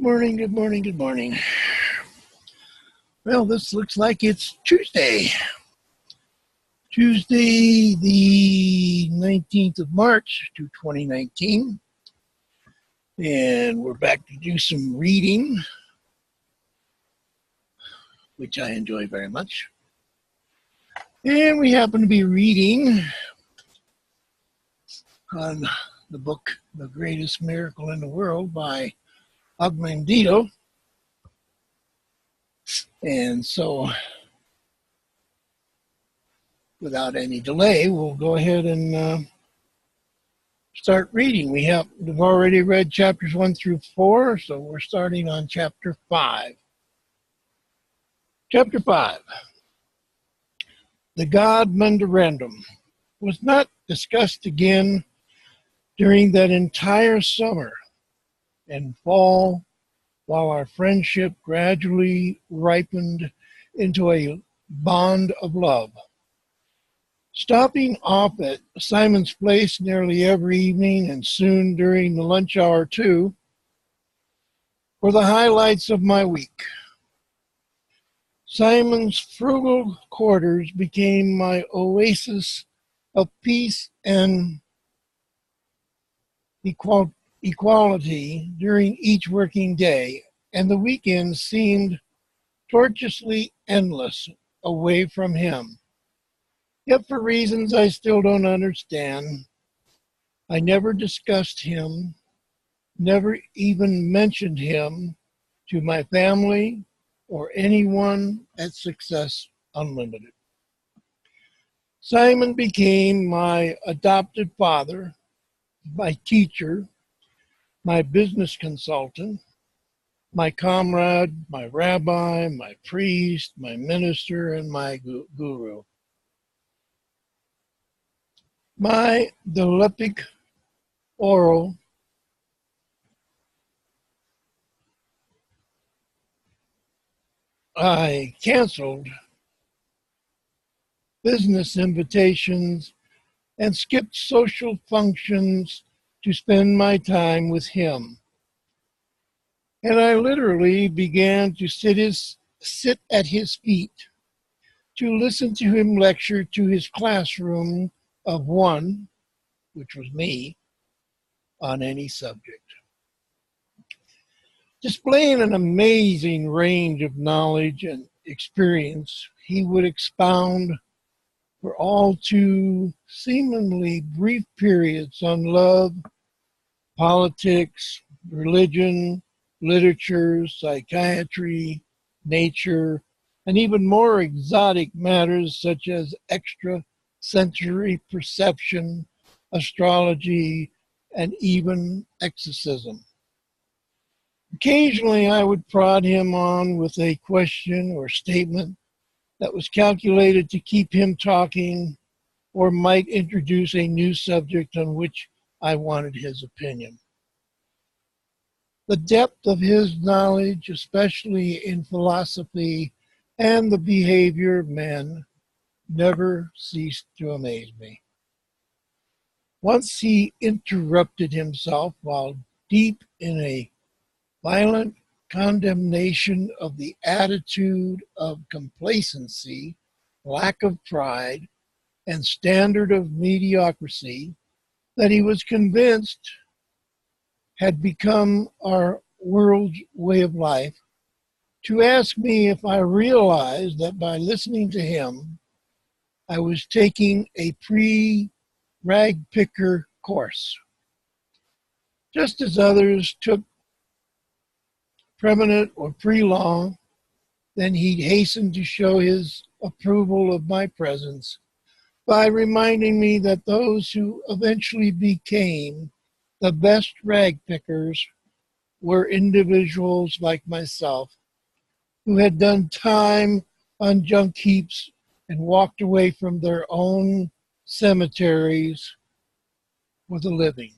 morning, good morning, good morning. Well, this looks like it's Tuesday the 19th of March to 2019. And we're back to do some reading, which I enjoy very much. And we happen to be reading on the book, The Greatest Miracle in the World by Mandino. And so, without any delay, we'll go ahead and start reading. We've already read chapters 1 through 4, so we're starting on chapter 5. Chapter 5. The God Memorandum was not discussed again during that entire summer and fall, while our friendship gradually ripened into a bond of love. Stopping off at Simon's place nearly every evening and soon during the lunch hour too were the highlights of my week. Simon's frugal quarters became my oasis of peace and equality during each working day, and the weekends seemed tortuously endless away from him. Yet for reasons I still don't understand, I never discussed him, never even mentioned him to my family or anyone at Success Unlimited. Simon became my adopted father, my teacher, my business consultant, my comrade, my rabbi, my priest, my minister, and my guru. My dialectic oral I canceled business invitations and skipped social functions to spend my time with him. And I literally began to sit at his feet to listen to him lecture to his classroom of one, which was me, on any subject. Displaying an amazing range of knowledge and experience, he would expound for all too seemingly brief periods on love, politics, religion, literature, psychiatry, nature, and even more exotic matters such as extrasensory perception, astrology, and even exorcism. Occasionally, I would prod him on with a question or statement that was calculated to keep him talking or might introduce a new subject on which I wanted his opinion. The depth of his knowledge, especially in philosophy and the behavior of men, never ceased to amaze me. Once he interrupted himself while deep in a violent condemnation of the attitude of complacency, lack of pride, and standard of mediocrity that he was convinced had become our world's way of life, to ask me if I realized that by listening to him, I was taking a pre-rag picker course, just as others took preeminent or pre-law. Then he'd hasten to show his approval of my presence by reminding me that those who eventually became the best rag pickers were individuals like myself who had done time on junk heaps and walked away from their own cemeteries with a living.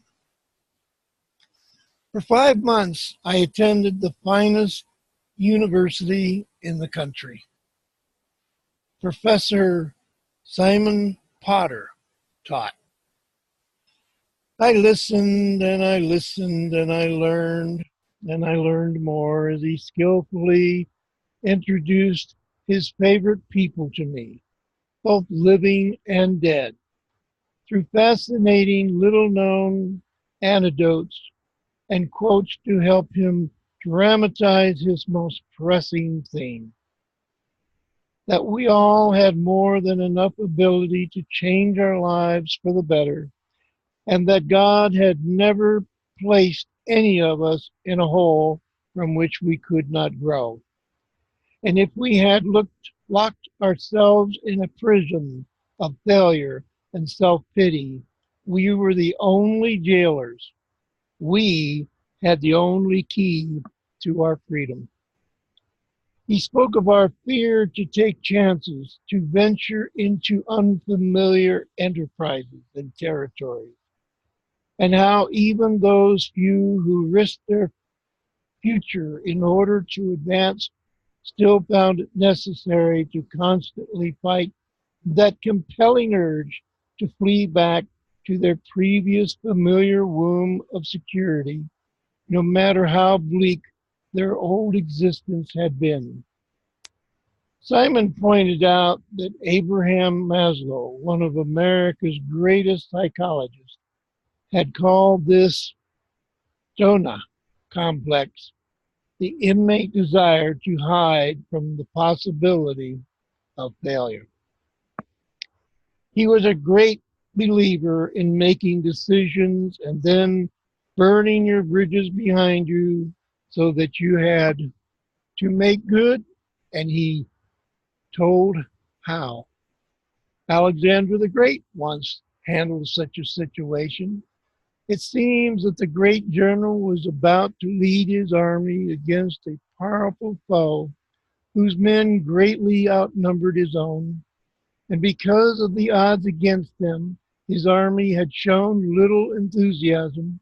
For 5 months, I attended the finest university in the country. Professor Simon Potter taught. I listened and I listened and I learned and I learned more as he skillfully introduced his favorite people to me, both living and dead, through fascinating little known anecdotes and quotes to help him dramatize his most pressing theme, that we all had more than enough ability to change our lives for the better, and that God had never placed any of us in a hole from which we could not grow. And if we had locked ourselves in a prison of failure and self pity, we were the only jailers. We had the only key to our freedom. He spoke of our fear to take chances, to venture into unfamiliar enterprises and territories, and how even those few who risked their future in order to advance still found it necessary to constantly fight that compelling urge to flee back to their previous familiar womb of security, no matter how bleak their old existence had been. Simon pointed out that Abraham Maslow, one of America's greatest psychologists, had called this Jonah complex the inmate desire to hide from the possibility of failure. He was a great believer in making decisions and then burning your bridges behind you so that you had to make good, and he told how. Alexander the Great once handled such a situation. It seems that the great general was about to lead his army against a powerful foe whose men greatly outnumbered his own, and because of the odds against them, his army had shown little enthusiasm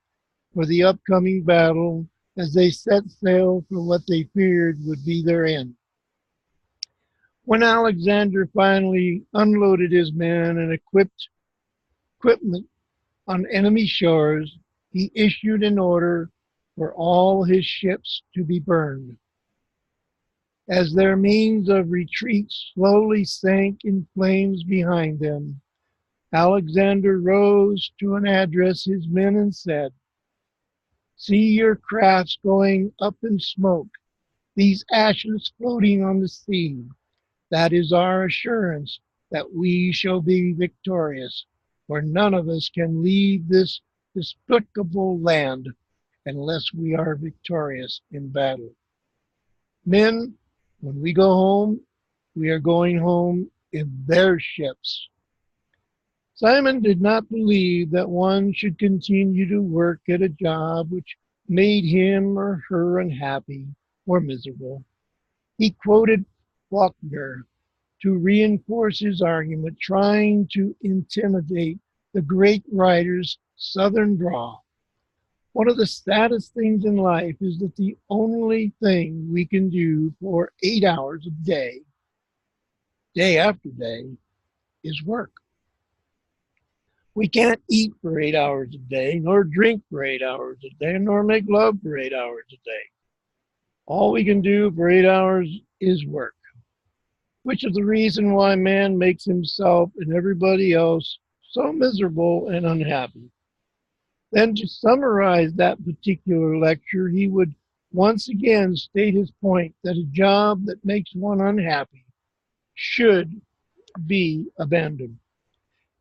for the upcoming battle as they set sail for what they feared would be their end. When Alexander finally unloaded his men and equipment on enemy shores, he issued an order for all his ships to be burned. As their means of retreat slowly sank in flames behind them, Alexander rose to address his men and said, "See your crafts going up in smoke, these ashes floating on the sea. That is our assurance that we shall be victorious, for none of us can leave this despicable land unless we are victorious in battle. Men, when we go home, we are going home in their ships." Simon did not believe that one should continue to work at a job which made him or her unhappy or miserable. He quoted Faulkner to reinforce his argument, trying to intimidate the great writer's southern drawl. One of the saddest things in life is that the only thing we can do for 8 hours a day, day after day, is work. We can't eat for 8 hours a day, nor drink for 8 hours a day, nor make love for 8 hours a day. All we can do for 8 hours is work, which is the reason why man makes himself and everybody else so miserable and unhappy. Then, to summarize that particular lecture, he would once again state his point that a job that makes one unhappy should be abandoned.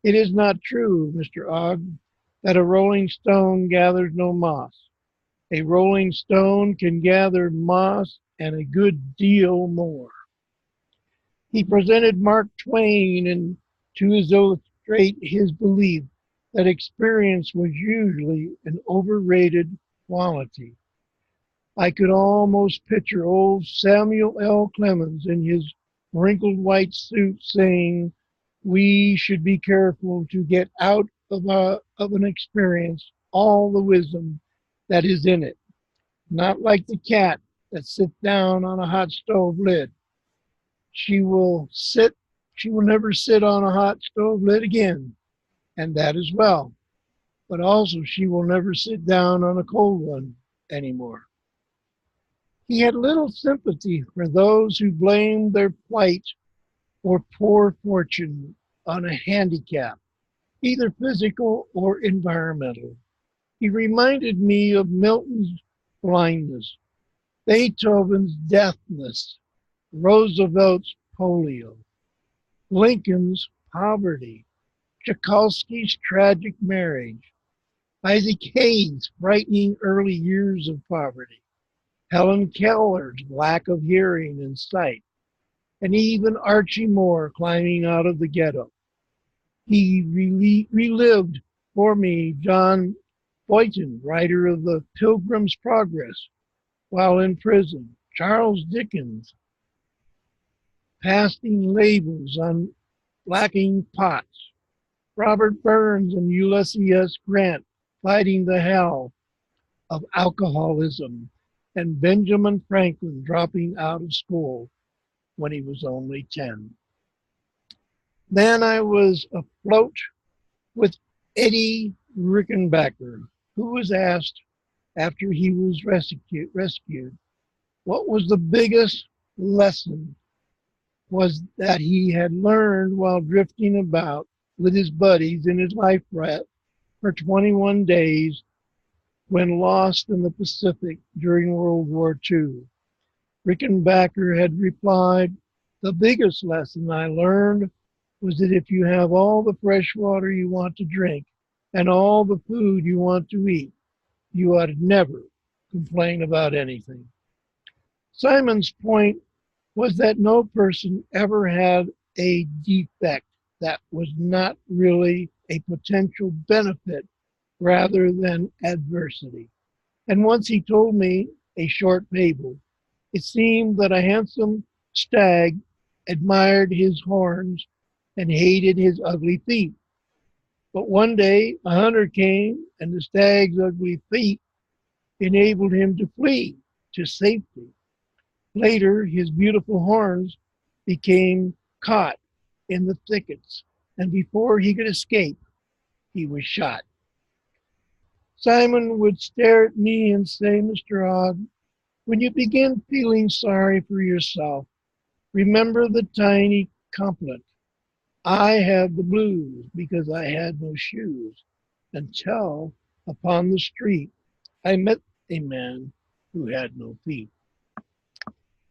It is not true, Mr. Ogg, that a rolling stone gathers no moss. A rolling stone can gather moss and a good deal more. He presented Mark Twain and to illustrate his belief that experience was usually an overrated quality. I could almost picture old Samuel L. Clemens in his wrinkled white suit saying, "We should be careful to get out of an experience all the wisdom that is in it, not like the cat that sits down on a hot stove lid. She will sit, she will never sit on a hot stove lid again, and that is well. But also she will never sit down on a cold one anymore." He had little sympathy for those who blamed their plight or poor fortune on a handicap, either physical or environmental. He reminded me of Milton's blindness, Beethoven's deafness, Roosevelt's polio, Lincoln's poverty, Tchaikovsky's tragic marriage, Isaac Hayes' frightening early years of poverty, Helen Keller's lack of hearing and sight, and even Archie Moore climbing out of the ghetto. He relived for me John Boynton, writer of the Pilgrim's Progress, while in prison, Charles Dickens pasting labels on blacking pots, Robert Burns and Ulysses S. Grant fighting the hell of alcoholism, and Benjamin Franklin dropping out of school when he was only 10. Then I was afloat with Eddie Rickenbacker, who was asked after he was rescued what was the biggest lesson was that he had learned while drifting about with his buddies in his life raft for 21 days when lost in the Pacific during World War II. Rickenbacker had replied, "The biggest lesson I learned was that if you have all the fresh water you want to drink and all the food you want to eat, you ought to never complain about anything." Simon's point was that no person ever had a defect that was not really a potential benefit rather than adversity. And once he told me a short fable. It seemed that a handsome stag admired his horns and hated his ugly feet. But one day a hunter came, and the stag's ugly feet enabled him to flee to safety. Later, his beautiful horns became caught in the thickets, and before he could escape, he was shot. Simon would stare at me and say, "Mr. Ogg, when you begin feeling sorry for yourself, remember the tiny couplet, 'I have the blues because I had no shoes,' until upon the street I met a man who had no feet."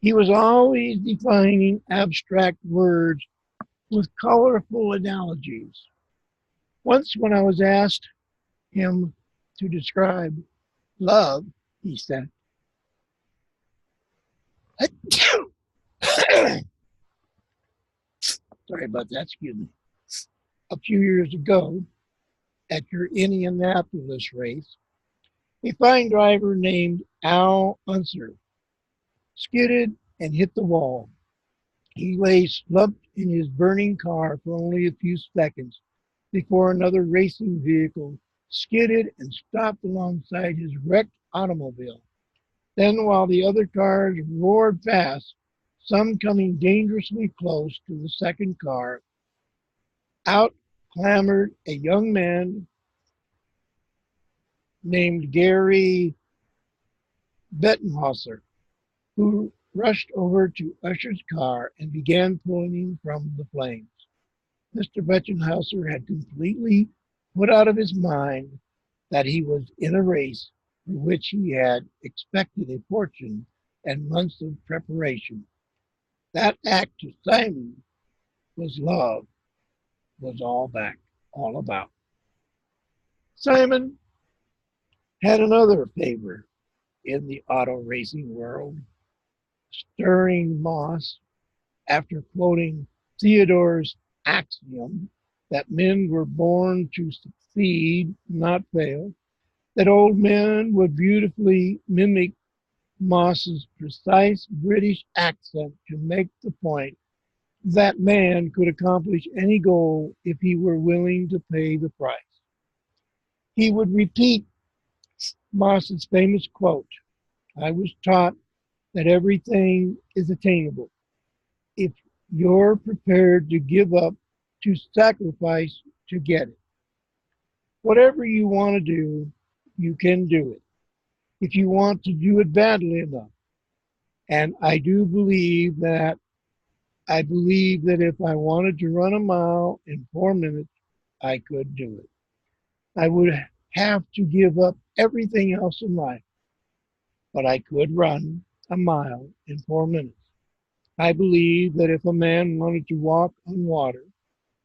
He was always defining abstract words with colorful analogies. Once when I was asked him to describe love, he said, sorry about that, excuse me. A few years ago, at your Indianapolis race, a fine driver named Al Unser skidded and hit the wall. He lay slumped in his burning car for only a few seconds before another racing vehicle skidded and stopped alongside his wrecked automobile. Then, while the other cars roared past, some coming dangerously close to the second car, out clambered a young man named Gary Bettenhauser, who rushed over to Usher's car and began pulling him from the flames. Mr. Bettenhauser had completely put out of his mind that he was in a race for which he had expected a fortune and months of preparation. That act to Simon was love, was all about. Simon had another favor in the auto racing world, stirring Moss after quoting Theodore's axiom that men were born to succeed, not fail, that old men would beautifully mimic Moss's precise British accent to make the point that man could accomplish any goal if he were willing to pay the price. He would repeat Moss's famous quote, "I was taught that everything is attainable if you're prepared to give up, to sacrifice to get it. Whatever you want to do, you can do it, if you want to do it badly enough. And I believe that if I wanted to run a mile in 4 minutes, I could do it. I would have to give up everything else in life, but I could run a mile in 4 minutes. I believe that if a man wanted to walk on water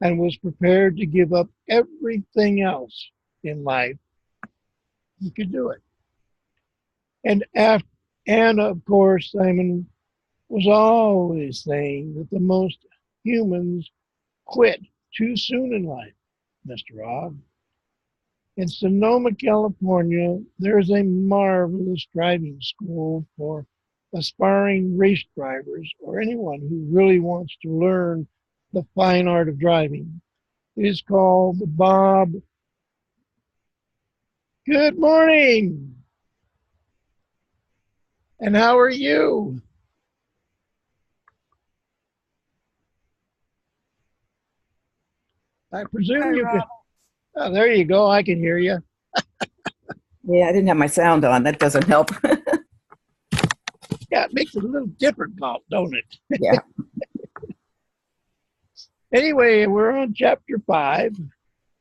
and was prepared to give up everything else in life, he could do it. And after, and of course, Simon was always saying that the most humans quit too soon in life, Mr. Ogg. In Sonoma, California, there's a marvelous driving school for aspiring race drivers or anyone who really wants to learn the fine art of driving. It is called the Bob. Good morning. And how are you? I presume Hi, you can. Rob. Oh, there you go. I can hear you. Yeah, I didn't have my sound on. That doesn't help. Yeah, it makes it a little difficult, don't it? Yeah. Anyway, we're on chapter 5.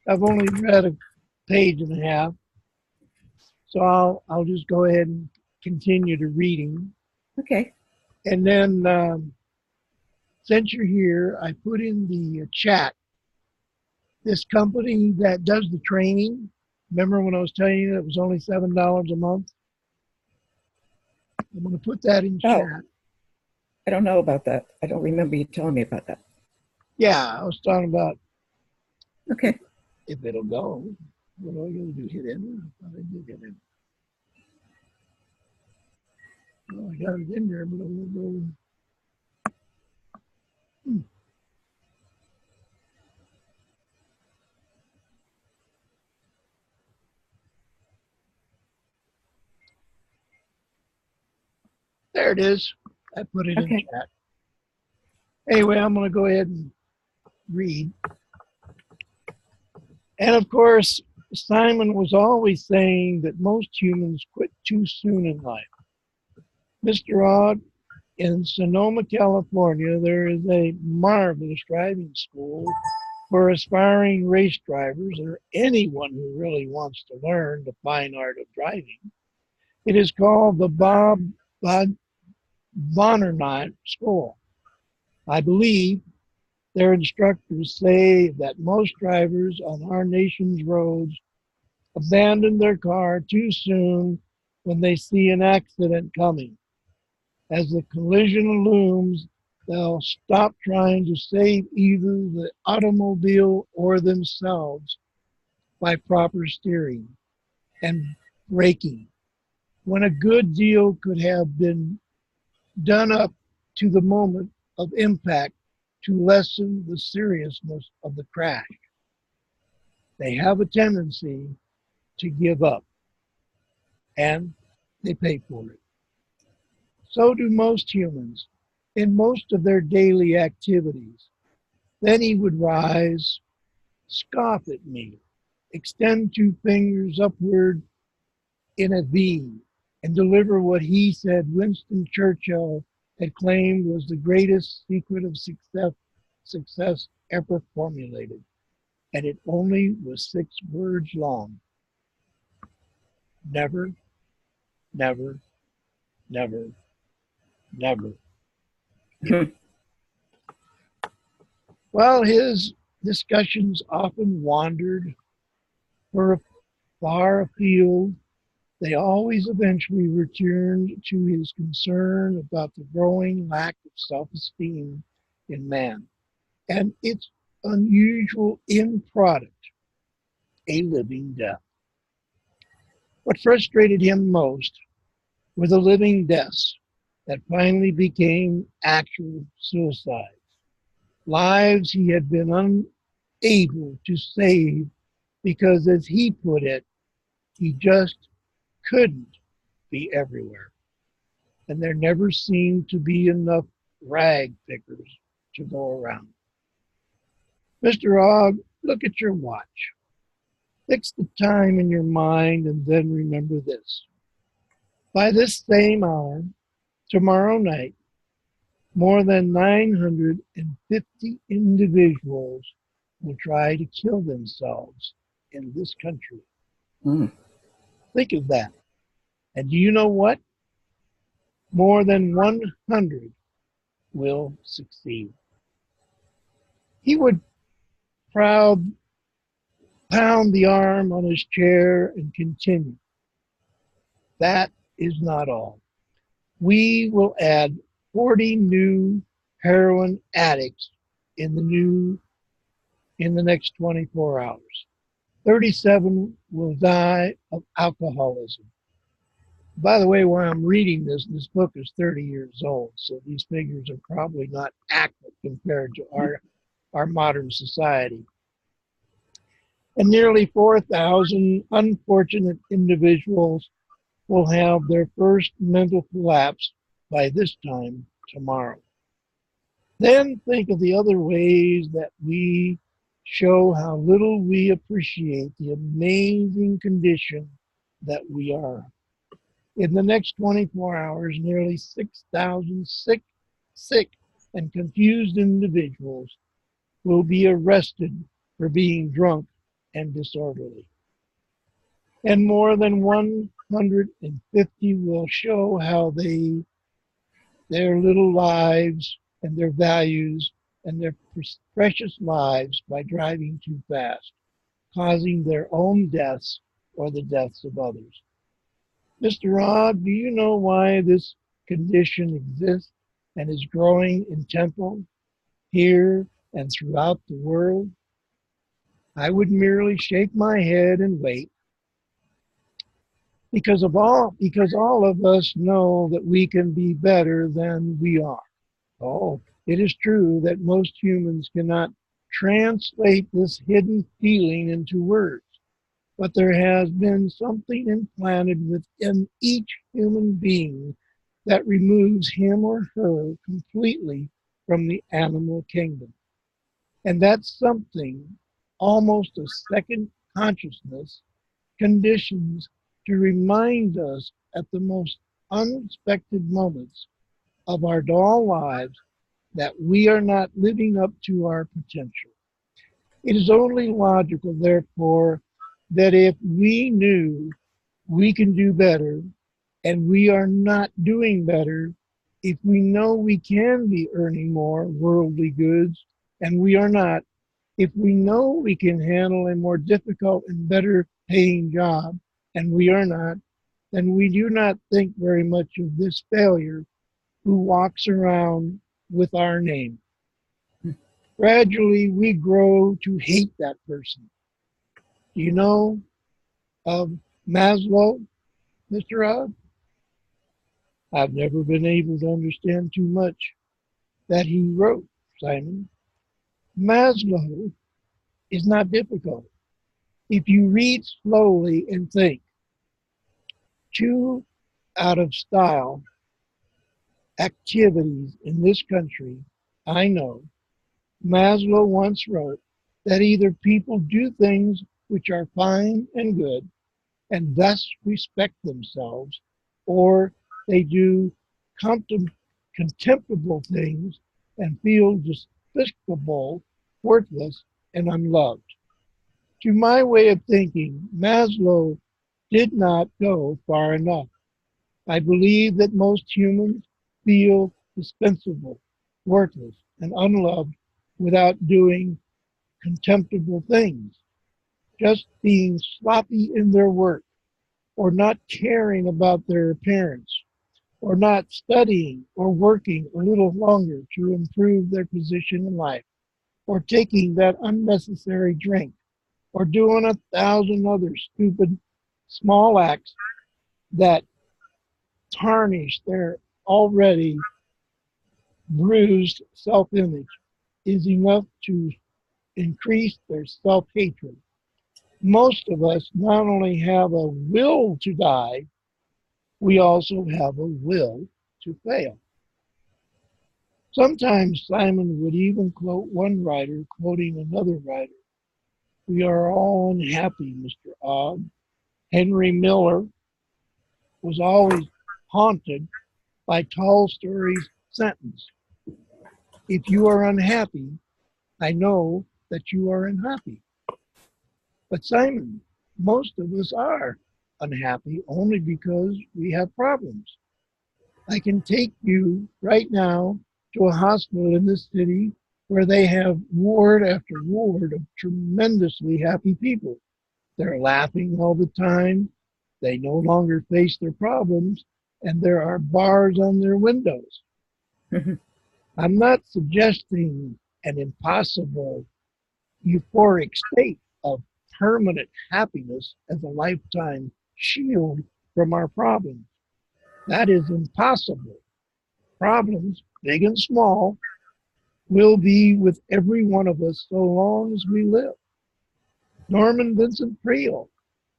I've only read a page and a half, so I'll just go ahead and continue to reading. Okay. And then since you're here, I put in the chat this company that does the training. Remember when I was telling you it was only $7 a month? I'm going to put that in Oh, chat. I don't know about that. I don't remember you telling me about that. Yeah, I was talking about Okay. if it'll go. What do I got to do? Hit enter? I thought I did hit enter. Well, I got it in there, but it won't go. There it is. I put it in Okay. chat. Anyway, I'm going to go ahead and read. And of course, Simon was always saying that most humans quit too soon in life. Mr. Ogg, in Sonoma, California, there is a marvelous driving school for aspiring race drivers or anyone who really wants to learn the fine art of driving. It is called the Bob Bonner School. I believe their instructors say that most drivers on our nation's roads abandon their car too soon when they see an accident coming. As the collision looms, they'll stop trying to save either the automobile or themselves by proper steering and braking, when a good deal could have been done up to the moment of impact to lessen the seriousness of the crash. They have a tendency to give up, and they pay for it. So do most humans in most of their daily activities. Then he would rise, scoff at me, extend 2 fingers upward in a V, and deliver what he said Winston Churchill had claimed was the greatest secret of success ever formulated. And it only was 6 words long. Never, never, never, never. Well, his discussions often wandered far afield. They always eventually returned to his concern about the growing lack of self-esteem in man and its unusual end product, a living death. What frustrated him most were the living deaths that finally became actual suicides, lives he had been unable to save because, as he put it, he just couldn't be everywhere. And there never seemed to be enough rag pickers to go around. Mr. Ogg, look at your watch. Fix the time in your mind and then remember this. By this same hour, Tomorrow night, more than 950 individuals will try to kill themselves in this country. Mm. Think of that. And do you know what? More than 100 will succeed. He would proud pound the arm on his chair and continue. That is not all. We will add 40 new heroin addicts in the next 24 hours. 37 will die of alcoholism. By the way, while I'm reading this book is 30 years old, so these figures are probably not accurate compared to our modern society. And nearly 4,000 unfortunate individuals will have their first mental collapse by this time tomorrow. Then think of the other ways that we show how little we appreciate the amazing condition that we are. In the next 24 hours, nearly 6,000 sick and confused individuals will be arrested for being drunk and disorderly. And more than 150 will show how their little lives and their values and their precious lives by driving too fast, causing their own deaths or the deaths of others. Mr. Odd, do you know why this condition exists and is growing in Temple, here, and throughout the world? I would merely shake my head and wait, because all of us know that we can be better than we are. Oh, it is true that most humans cannot translate this hidden feeling into words, but there has been something implanted within each human being that removes him or her completely from the animal kingdom. And that's something, almost a second consciousness, conditions to remind us at the most unexpected moments of our dull lives that we are not living up to our potential. It is only logical, therefore, that if we knew we can do better and we are not doing better, if we know we can be earning more worldly goods and we are not, if we know we can handle a more difficult and better paying job and we are not, then we do not think very much of this failure who walks around with our name. Gradually, we grow to hate that person. Do you know of Maslow, Mr. Odd? I've never been able to understand too much that he wrote, Simon. Maslow is not difficult. If you read slowly and think, two out of style activities in this country, I know, Maslow once wrote that either people do things which are fine and good and thus respect themselves, or they do contemptible things and feel despicable, worthless, and unloved. To my way of thinking, Maslow did not go far enough. I believe that most humans feel dispensable, worthless, and unloved without doing contemptible things, just being sloppy in their work, or not caring about their appearance, or not studying or working a little longer to improve their position in life, or taking that unnecessary drink, or doing 1,000 other stupid small acts that tarnish their already bruised self-image is enough to increase their self-hatred. Most of us not only have a will to die, we also have a will to fail. Sometimes Simon would even quote one writer quoting another writer. We are all unhappy, Mr. Ogg. Henry Miller was always haunted by Tolstoy's sentence. If you are unhappy, I know that you are unhappy. But Simon, most of us are unhappy only because we have problems. I can take you right now to a hospital in this city where they have ward after ward of tremendously happy people. They're laughing all the time. They no longer face their problems, and there are bars on their windows. I'm not suggesting an impossible euphoric state of permanent happiness as a lifetime shield from our problems. That is impossible. Problems, big and small, will be with every one of us so long as we live. Norman Vincent Peale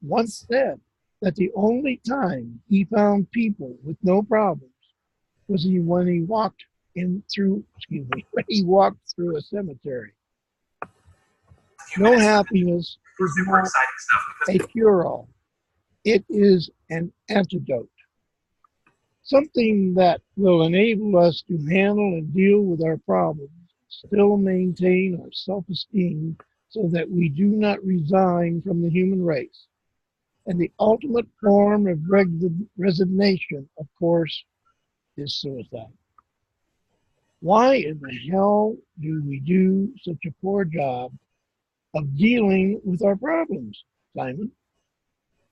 once said that the only time he found people with no problems was when he walked when he walked through a cemetery. No happiness is not a cure-all. It is an antidote. Something that will enable us to handle and deal with our problems, still maintain our self-esteem so that we do not resign from the human race. And the ultimate form of resignation, of course, is suicide. Why in the hell do we do such a poor job of dealing with our problems, Simon?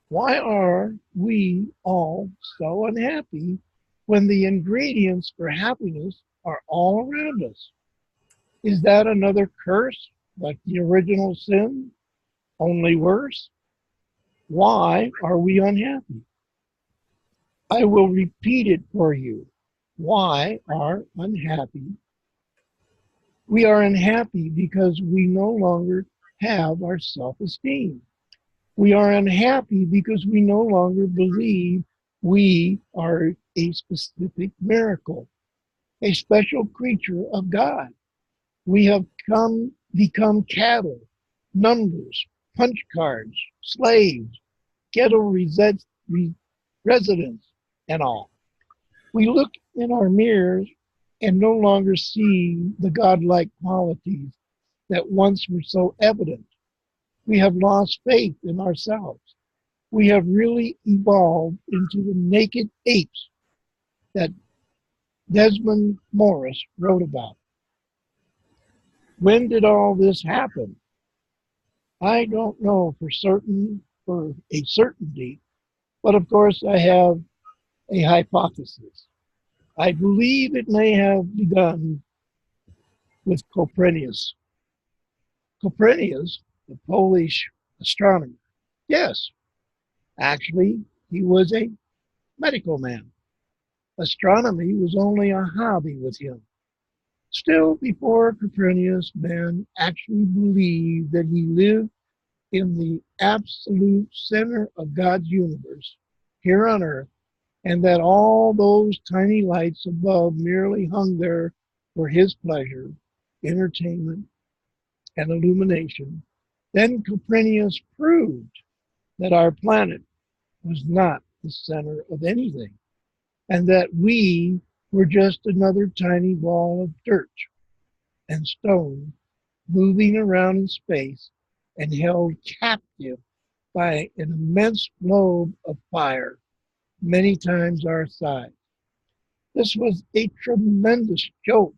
Why are we all so unhappy when the ingredients for happiness are all around us? Is that another curse like the original sin, only worse? Why are we unhappy? I will repeat it for you. Why are unhappy? We are unhappy because we no longer have our self-esteem. We are unhappy because we no longer believe we are a specific miracle, a special creature of God. We have become cattle, numbers, punch cards, slaves, ghetto residents, and all. We look in our mirrors and no longer see the godlike qualities that once were so evident. We have lost faith in ourselves. We have really evolved into the naked apes that Desmond Morris wrote about. When did all this happen? I don't know for a certainty, but of course I have a hypothesis. I believe it may have begun with Copernicus. Copernicus, the Polish astronomer. Yes, actually, he was a medical man. Astronomy was only a hobby with him. Still, before Copernicus, man actually believed that he lived in the absolute center of God's universe, here on Earth, and that all those tiny lights above merely hung there for his pleasure, entertainment, and illumination. Then Copernicus proved that our planet was not the center of anything, and that we were just another tiny ball of dirt and stone moving around in space and held captive by an immense globe of fire many times our size. This was a tremendous jolt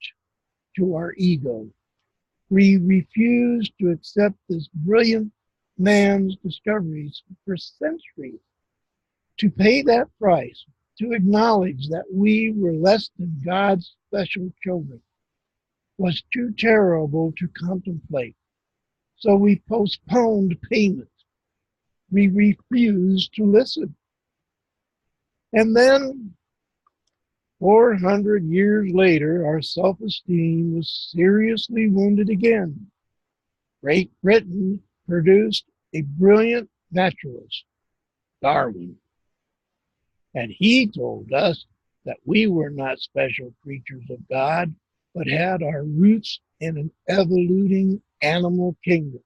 to our ego. We refused to accept this brilliant man's discoveries for centuries. To pay that price, to acknowledge that we were less than God's special children, was too terrible to contemplate. So we postponed payment. We refused to listen. And then 400 years later, our self-esteem was seriously wounded again. Great Britain produced a brilliant naturalist, Darwin, and he told us that we were not special creatures of God, but had our roots in an evoluting animal kingdom.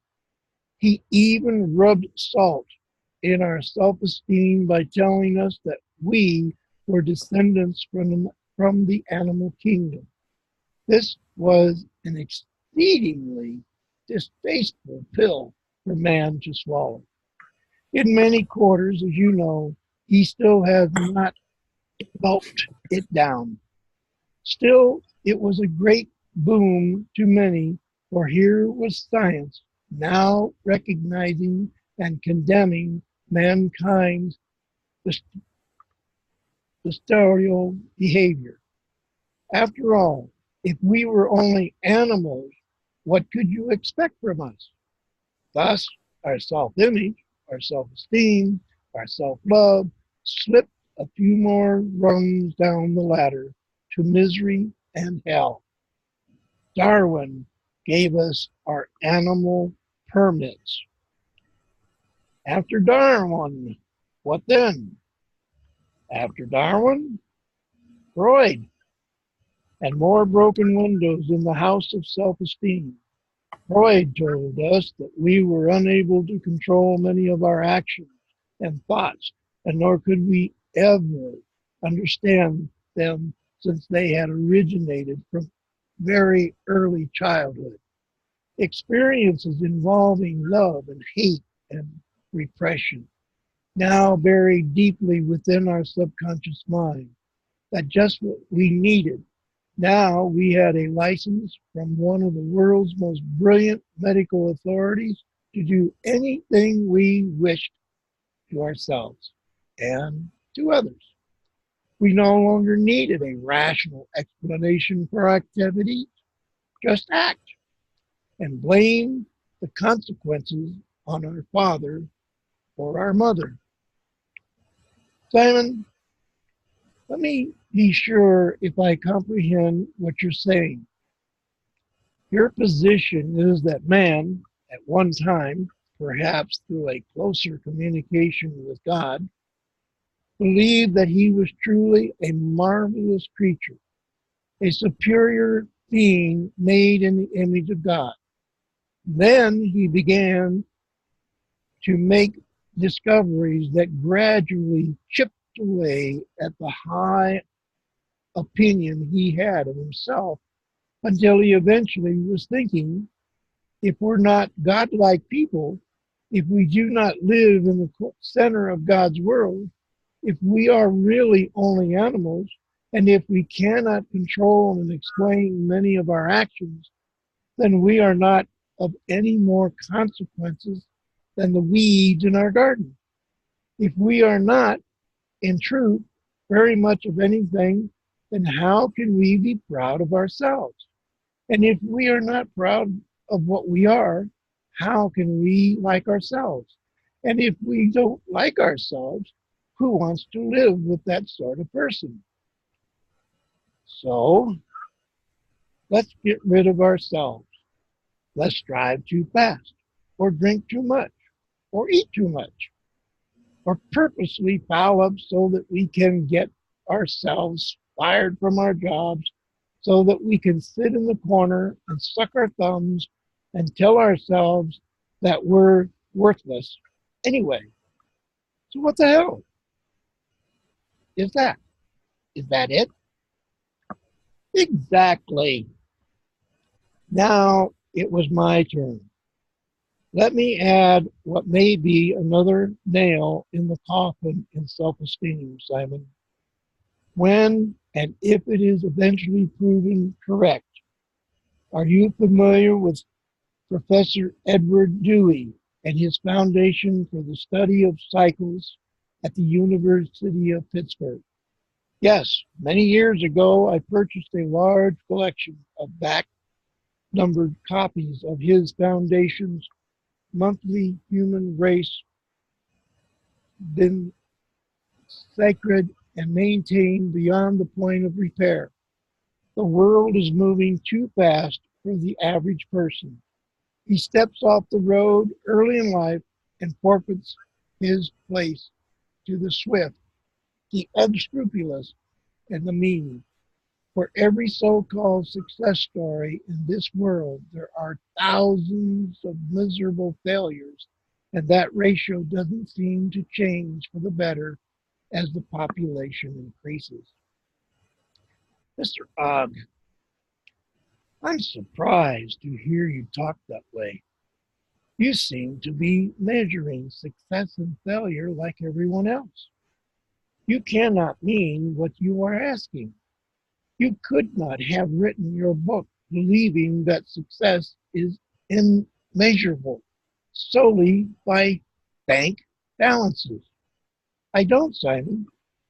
He even rubbed salt in our self-esteem by telling us that we were descendants from from the animal kingdom. This was an exceedingly distasteful pill for man to swallow. In many quarters, as you know, he still has not gulped it down. Still, it was a great boom to many, for here was science now recognizing and condemning mankind's bestial behavior. After all, if we were only animals, what could you expect from us? Thus, our self-image, our self-esteem, our self-love slipped a few more rungs down the ladder to misery and hell. Darwin gave us our animal permits. After Darwin, what then? After Darwin, Freud, and more broken windows in the house of self-esteem. Freud told us that we were unable to control many of our actions and thoughts, and nor could we ever understand them since they had originated from very early childhood. Experiences involving love and hate and repression, now buried deeply within our subconscious mind, that just what we needed. Now we had a license from one of the world's most brilliant medical authorities to do anything we wished to ourselves and to others. We no longer needed a rational explanation for our activities. Just act and blame the consequences on our father or our mother. Simon, let me be sure if I comprehend what you're saying. Your position is that man, at one time, perhaps through a closer communication with God, believed that he was truly a marvelous creature, a superior being made in the image of God. Then he began to make discoveries that gradually chipped away at the high opinion he had of himself until he eventually was thinking, if we're not godlike people, if we do not live in the center of God's world, if we are really only animals, and if we cannot control and explain many of our actions, then we are not of any more consequences than the weeds in our garden. If we are not, in truth, very much of anything, then how can we be proud of ourselves? And if we are not proud of what we are, how can we like ourselves? And if we don't like ourselves, who wants to live with that sort of person? So, let's get rid of ourselves. Let's drive too fast, or drink too much, or eat too much, or purposely foul up so that we can get ourselves fired from our jobs, so that we can sit in the corner and suck our thumbs and tell ourselves that we're worthless anyway. So what the hell is that? Is that it? Exactly. Now it was my turn. Let me add what may be another nail in the coffin in self-esteem, Simon. When and if it is eventually proven correct, are you familiar with Professor Edward Dewey and his Foundation for the Study of Cycles at the University of Pittsburgh? Yes, many years ago, I purchased a large collection of back-numbered copies of his foundation's monthly human race, been sacred and maintained beyond the point of repair. The world is moving too fast for the average person. He steps off the road early in life and forfeits his place to the swift, the unscrupulous, and the mean. For every so-called success story in this world, there are thousands of miserable failures, and that ratio doesn't seem to change for the better as the population increases. Mr. Ogg, I'm surprised to hear you talk that way. You seem to be measuring success and failure like everyone else. You cannot mean what you are asking. You could not have written your book believing that success is immeasurable solely by bank balances. I don't, Simon,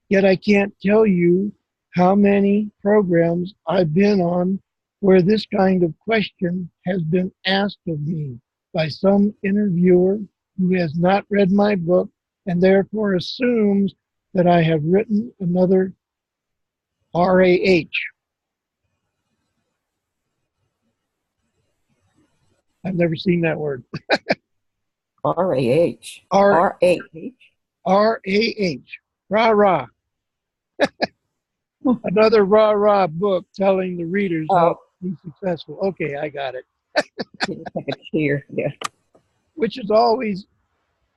yet I can't tell you how many programs I've been on where this kind of question has been asked of me by some interviewer who has not read my book and therefore assumes that I have written another RAH. I've never seen that word. R-A-H. R R-A-H. RAH. Rah rah. Another rah rah book telling the readers how Oh, to be successful. Okay, I got it. it's like a cheer. Yeah. Which is always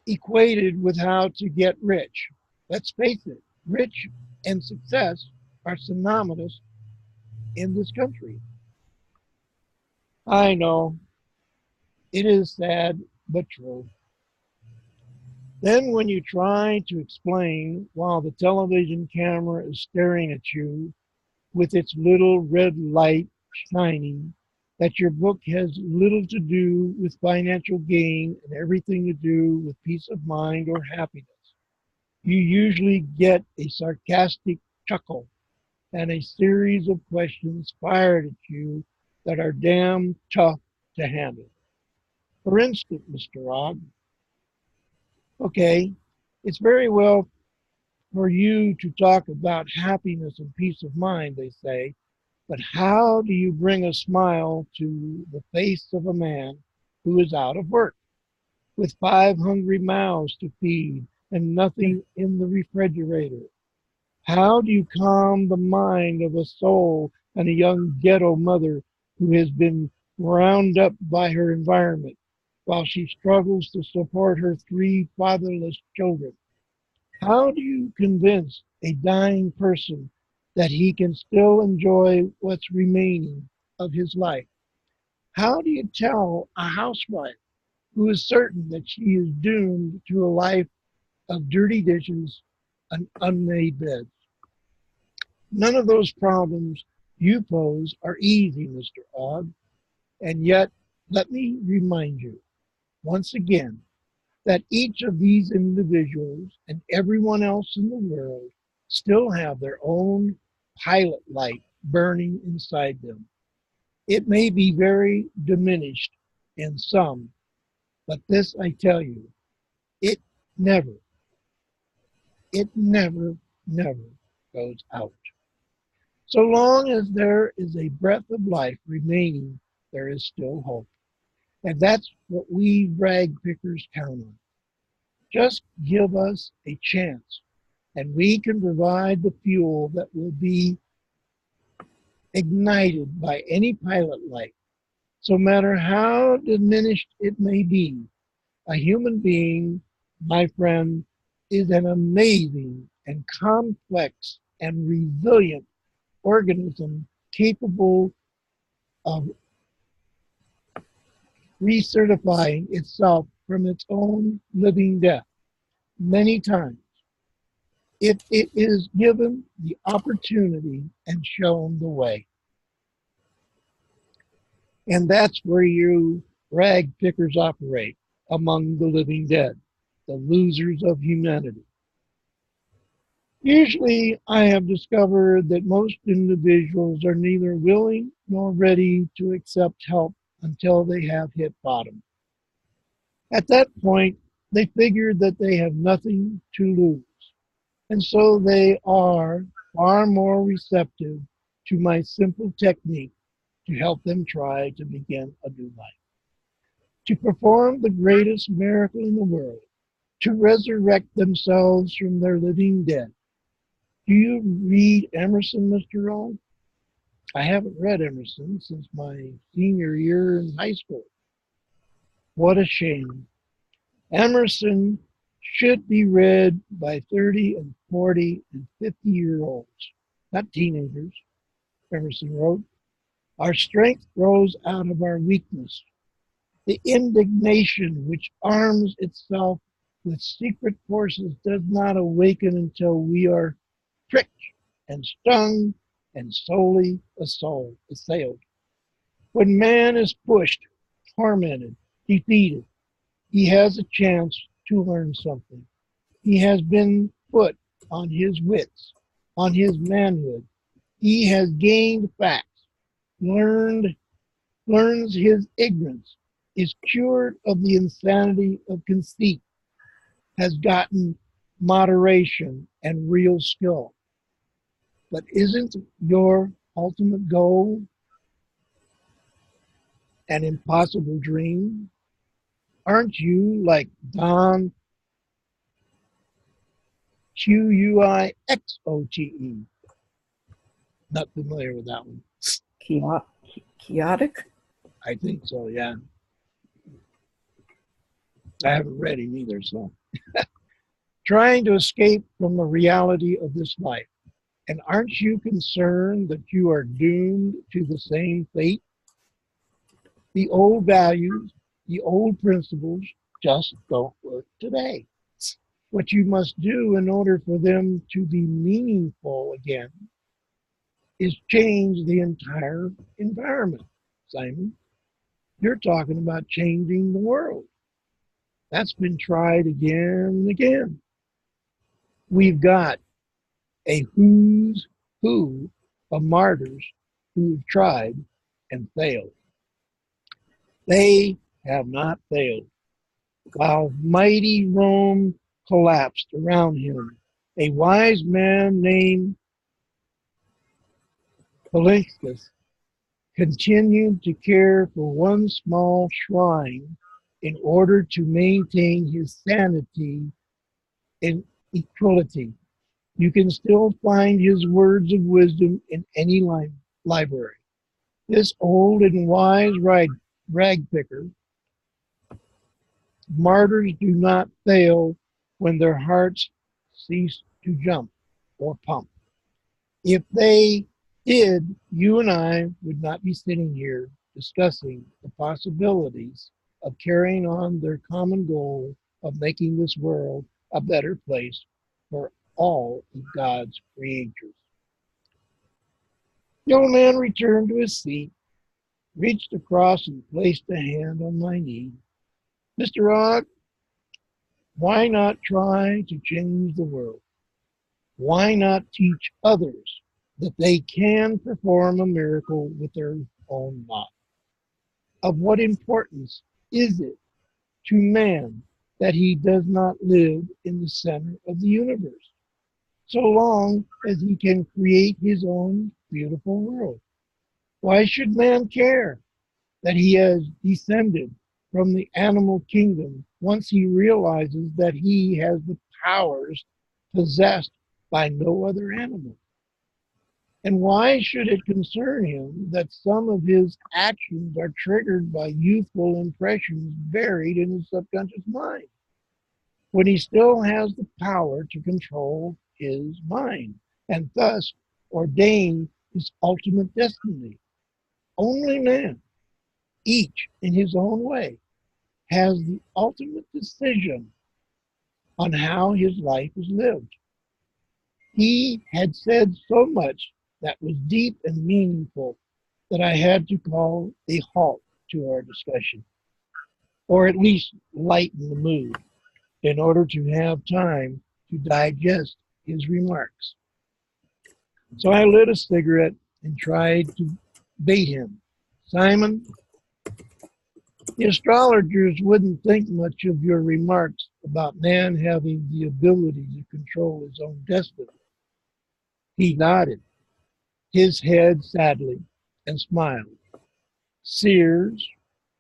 equated with how to get rich. Let's face it, rich and success are synonymous in this country. I know it is sad, but true. Then, when you try to explain while the television camera is staring at you with its little red light shining that your book has little to do with financial gain and everything to do with peace of mind or happiness, you usually get a sarcastic chuckle and a series of questions fired at you that are damn tough to handle. For instance, Mr. Ogg, okay, it's very well for you to talk about happiness and peace of mind, they say, but how do you bring a smile to the face of a man who is out of work, with 5 hungry mouths to feed and nothing in the refrigerator? How do you calm the mind of a soul and a young ghetto mother who has been wound up by her environment while she struggles to support her 3 fatherless children? How do you convince a dying person that he can still enjoy what's remaining of his life? How do you tell a housewife who is certain that she is doomed to a life of dirty dishes and unmade beds? None of those problems you pose are easy, Mr. Ogg, and yet let me remind you once again that each of these individuals and everyone else in the world still have their own pilot light burning inside them. It may be very diminished in some, but this I tell you, it never, it never, never goes out. So long as there is a breath of life remaining, there is still hope. And that's what we rag pickers count on. Just give us a chance, and we can provide the fuel that will be ignited by any pilot light. So, no matter how diminished it may be, a human being, my friend, is an amazing and complex and resilient organism capable of recertifying itself from its own living death many times if it is given the opportunity and shown the way. And that's where you rag pickers operate among the living dead, the losers of humanity. Usually, I have discovered that most individuals are neither willing nor ready to accept help until they have hit bottom. At that point, they figure that they have nothing to lose. And so they are far more receptive to my simple technique to help them try to begin a new life, to perform the greatest miracle in the world, to resurrect themselves from their living dead. Do you read Emerson, Mr. Roll? I haven't read Emerson since my senior year in high school. What a shame. Emerson should be read by 30 and 40 and 50-year-olds, not teenagers. Emerson wrote, our strength grows out of our weakness. The indignation which arms itself with secret forces does not awaken until we are pricked and stung and solely assailed. When man is pushed, tormented, defeated, he has a chance to learn something. He has been put on his wits, on his manhood. He has gained facts, learns his ignorance, is cured of the insanity of conceit, has gotten moderation and real skill. But isn't your ultimate goal an impossible dream? Aren't you like Don Quixote? Not familiar with that one. Chaotic? I think so, yeah. I haven't read him either, so. Trying to escape from the reality of this life. And aren't you concerned that you are doomed to the same fate? The old values, the old principles just don't work today. What you must do in order for them to be meaningful again is change the entire environment, Simon. You're talking about changing the world. That's been tried again and again. We've got a who's who of martyrs who've tried and failed. They have not failed. While mighty Rome collapsed around him, a wise man named Calixtus continued to care for one small shrine in order to maintain his sanity and equality. You can still find his words of wisdom in any library. This old and wise rag picker, martyrs do not fail when their hearts cease to jump or pump. If they did, you and I would not be sitting here discussing the possibilities of carrying on their common goal of making this world a better place for all of God's creatures. The old man returned to his seat, reached across and placed a hand on my knee. Mr. Ogg, why not try to change the world? Why not teach others that they can perform a miracle with their own mind? Of what importance is it to man that he does not live in the center of the universe, so long as he can create his own beautiful world? Why should man care that he has descended from the animal kingdom once he realizes that he has the powers possessed by no other animal? And why should it concern him that some of his actions are triggered by youthful impressions buried in his subconscious mind, when he still has the power to control his mind and thus ordain his ultimate destiny? Only man, each in his own way, has the ultimate decision on how his life is lived. He had said so much that was deep and meaningful that I had to call a halt to our discussion, or at least lighten the mood, in order to have time to digest his remarks. So I lit a cigarette and tried to bait him. Simon, the astrologers wouldn't think much of your remarks about man having the ability to control his own destiny. He nodded his head sadly and smiled. Seers,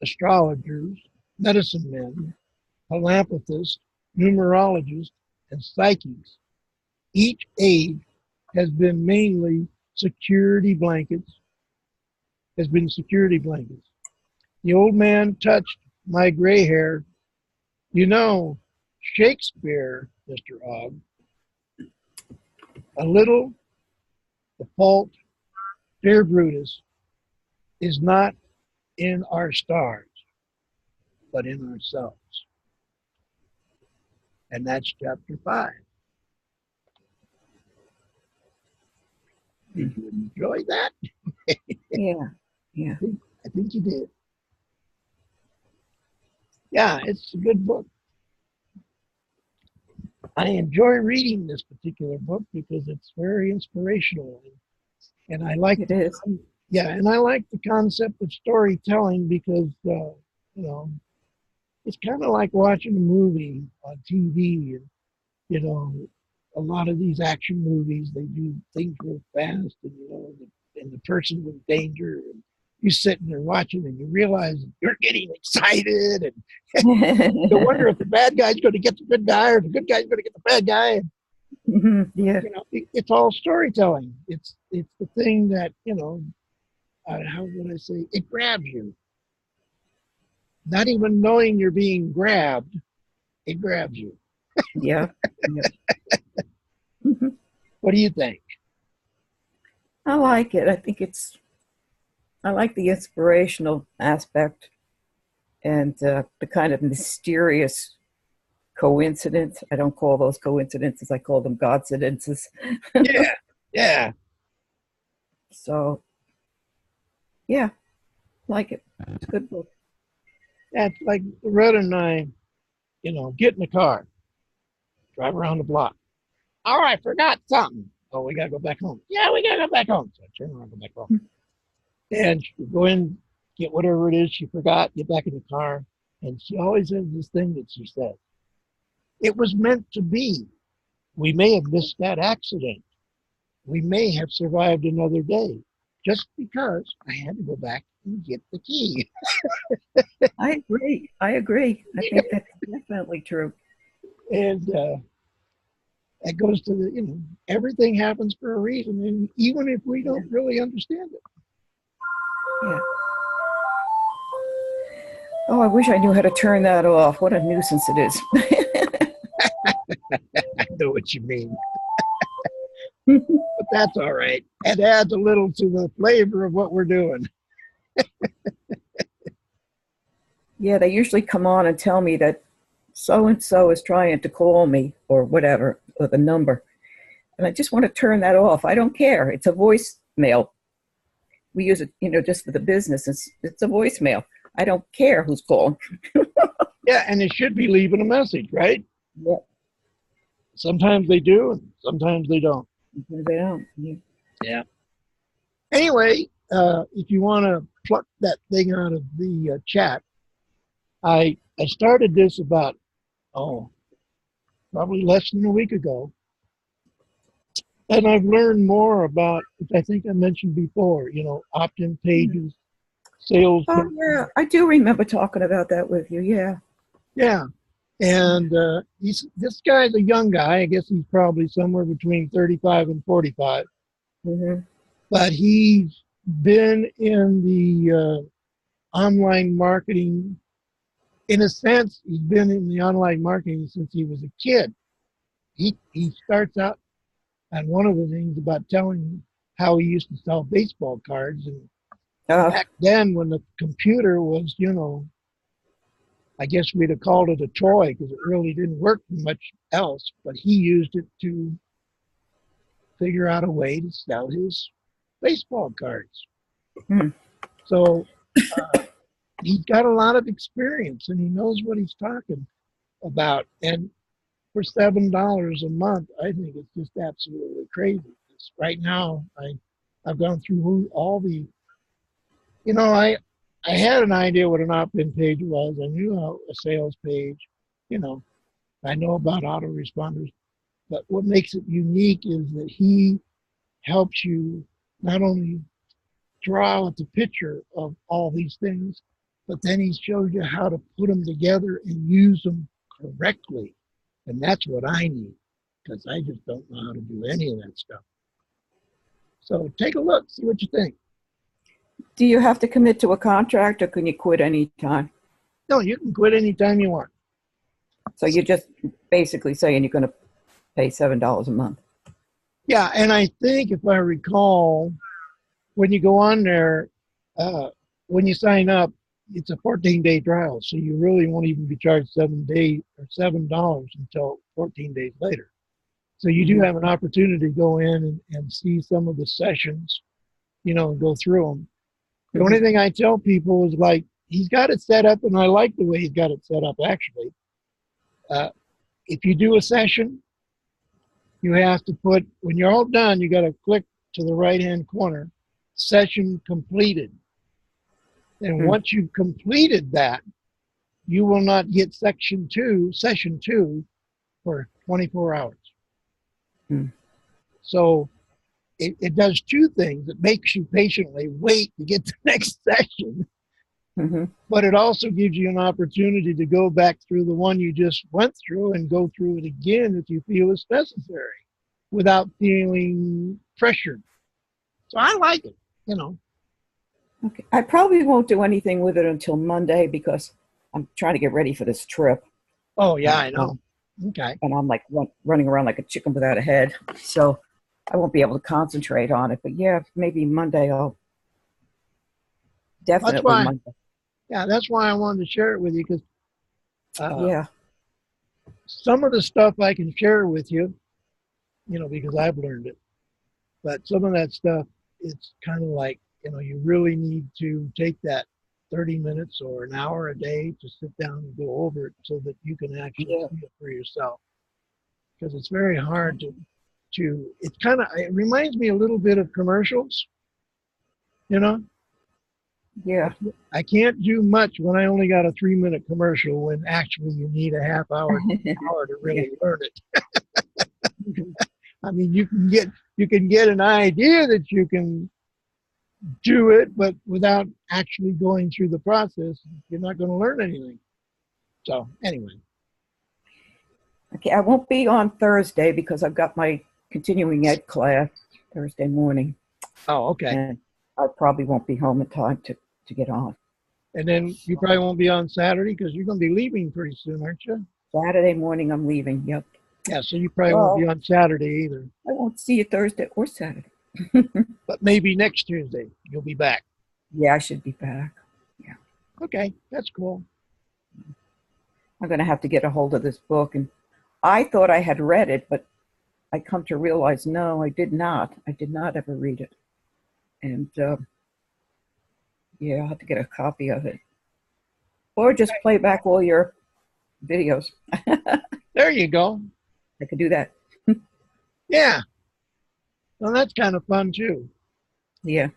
astrologers, medicine men, philanthropists, numerologists, and psychics, each age has been security blankets. The old man touched my gray hair. You know, Shakespeare, Mr. Ogg, a little, the fault Fear Brutus is not in our stars, but in ourselves. And that's chapter 5. Did you enjoy that? Yeah. Yeah. I think you did. Yeah, it's a good book. I enjoy reading this particular book because it's very inspirational, and I like It is. and I like the concept of storytelling because it's kind of like watching a movie on TV, and you know, a lot of these action movies, they do things real fast, and and the person's in danger, and you sitting there watching, and you realize you're getting excited, and you wonder if the bad guy's going to get the good guy, or the good guy's going to get the bad guy. And, Yeah. it's all storytelling. It's the thing that how would I say? It grabs you. Not even knowing you're being grabbed, it grabs you. Yeah. Yeah. What do you think? I like it. I like the inspirational aspect and the kind of mysterious coincidence. I don't call those coincidences, I call them godcidences. Yeah, yeah. So, yeah, like it. It's a good book. That's like Loretta and I, get in the car, drive around the block. Oh, I forgot something. Oh, we got to go back home. Yeah, we got to go back home. So I turn around and go back home. And she go in, get whatever it is she forgot, get back in the car. And she always has this thing that she said. It was meant to be. We may have missed that accident. We may have survived another day just because I had to go back and get the key. I agree. I think that's definitely true. And it goes to the, everything happens for a reason. And even if we don't really understand it. Yeah. Oh, I wish I knew how to turn that off. What a nuisance it is. I know what you mean. But that's all right. It adds a little to the flavor of what we're doing. Yeah, they usually come on and tell me that so-and-so is trying to call me or whatever, or the number. And I just want to turn that off. I don't care. It's a voicemail. We use it, just for the business. It's a voicemail. I don't care who's calling. Yeah, and they should be leaving a message, right? Yeah. Sometimes they do, and sometimes they don't. Sometimes they don't. Yeah. Yeah. Anyway, if you want to pluck that thing out of the chat, I started this about, probably less than a week ago. And I've learned more about, which I think I mentioned before, opt-in pages, sales. Oh, yeah. I do remember talking about that with you. Yeah. Yeah. And this guy's a young guy. I guess he's probably somewhere between 35 and 45. Mm-hmm. But he's been in the online marketing. In a sense, he's been in the online marketing since he was a kid. He starts out on one of the things about telling how he used to sell baseball cards. And back then, when the computer was, I guess we'd have called it a toy because it really didn't work for much else. But he used it to figure out a way to sell his baseball cards. Hmm. So he's got a lot of experience and he knows what he's talking about. And for $7 a month, I think it's just absolutely crazy. Right now, I've gone through all the, I had an idea what an opt-in page was. I knew how a sales page, I know about autoresponders. But what makes it unique is that he helps you not only draw out the picture of all these things, but then he shows you how to put them together and use them correctly. And that's what I need, because I just don't know how to do any of that stuff. So take a look, see what you think. Do you have to commit to a contract or can you quit anytime? No, you can quit anytime you want. So you're just basically saying you're going to pay $7 a month. Yeah, and I think if I recall, when you go on there, when you sign up, it's a 14-day trial, so you really won't even be charged 7 days or $7 until 14 days later. So you do Mhm. have an opportunity to go in and see some of the sessions, and go through them. The only Mhm. thing I tell people is like, he's got it set up, and I like the way he's got it set up actually. Uh, if you do a session, you have to put, when you're all done, you got to click to the right hand corner, session completed. And Mhm. once you've completed that, you will not get session two, for 24 hours. Mhm. So it does two things. It makes you patiently wait to get the next session, Mhm. but it also gives you an opportunity to go back through the one you just went through and go through it again if you feel it's necessary without feeling pressured. So I like it. Okay. I probably won't do anything with it until Monday because I'm trying to get ready for this trip, Oh, yeah, and I know. Okay. I'm like running around like a chicken without a head. So I won't be able to concentrate on it. But yeah, maybe Monday. I'll That's definitely why, Monday. yeah, that's why I wanted to share it with you because uh, Yeah. some of the stuff I can share with you, because I've learned it. But some of that stuff, it's kind of like, you really need to take that 30 minutes or an hour a day to sit down and go over it so that you can actually Yeah. see it for yourself. Because it's very hard it reminds me a little bit of commercials, you know? I Yeah. can't, I can't do much when I only got a 3-minute commercial when actually you need a half hour to an hour to Yeah. really learn it. I mean, you can get an idea that you can do it, but without actually going through the process, you're not going to learn anything. So anyway, Okay. I won't be on Thursday because I've got my continuing ed class Thursday morning, oh, okay. and I probably won't be home in time to get on. And then you probably won't be on Saturday because you're going to be leaving pretty soon, aren't you? Saturday morning, I'm leaving. Yep. Yeah, so you probably won't be Well, on Saturday either, I won't see you Thursday or Saturday. but maybe next Tuesday you'll be back. Yeah, I should be back. Yeah. Okay, that's cool. I'm going to have to get a hold of this book. And I thought I had read it, but I come to realize, no, I did not. I did not ever read it. And yeah, I'll have to get a copy of it. Or just play back all your videos. There you go. I could do that. Yeah, well, that's kind of fun too. Yeah.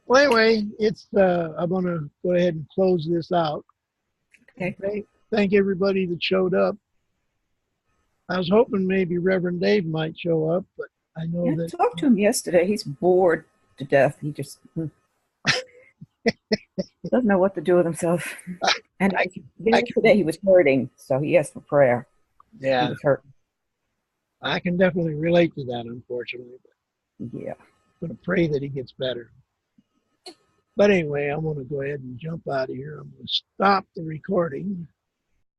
Well, anyway, I'm going to go ahead and close this out. And Okay. thank everybody that showed up. I was hoping maybe Reverend Dave might show up, but I know Yeah, I that talked to him yesterday. He's bored to death. He just doesn't know what to do with himself. And I, I yesterday he was hurting, so he asked for prayer. He yeah, was hurting. I can definitely relate to that, unfortunately. But Yeah. I'm going to pray that he gets better. But anyway, I'm going to go ahead and jump out of here. I'm going to stop the recording.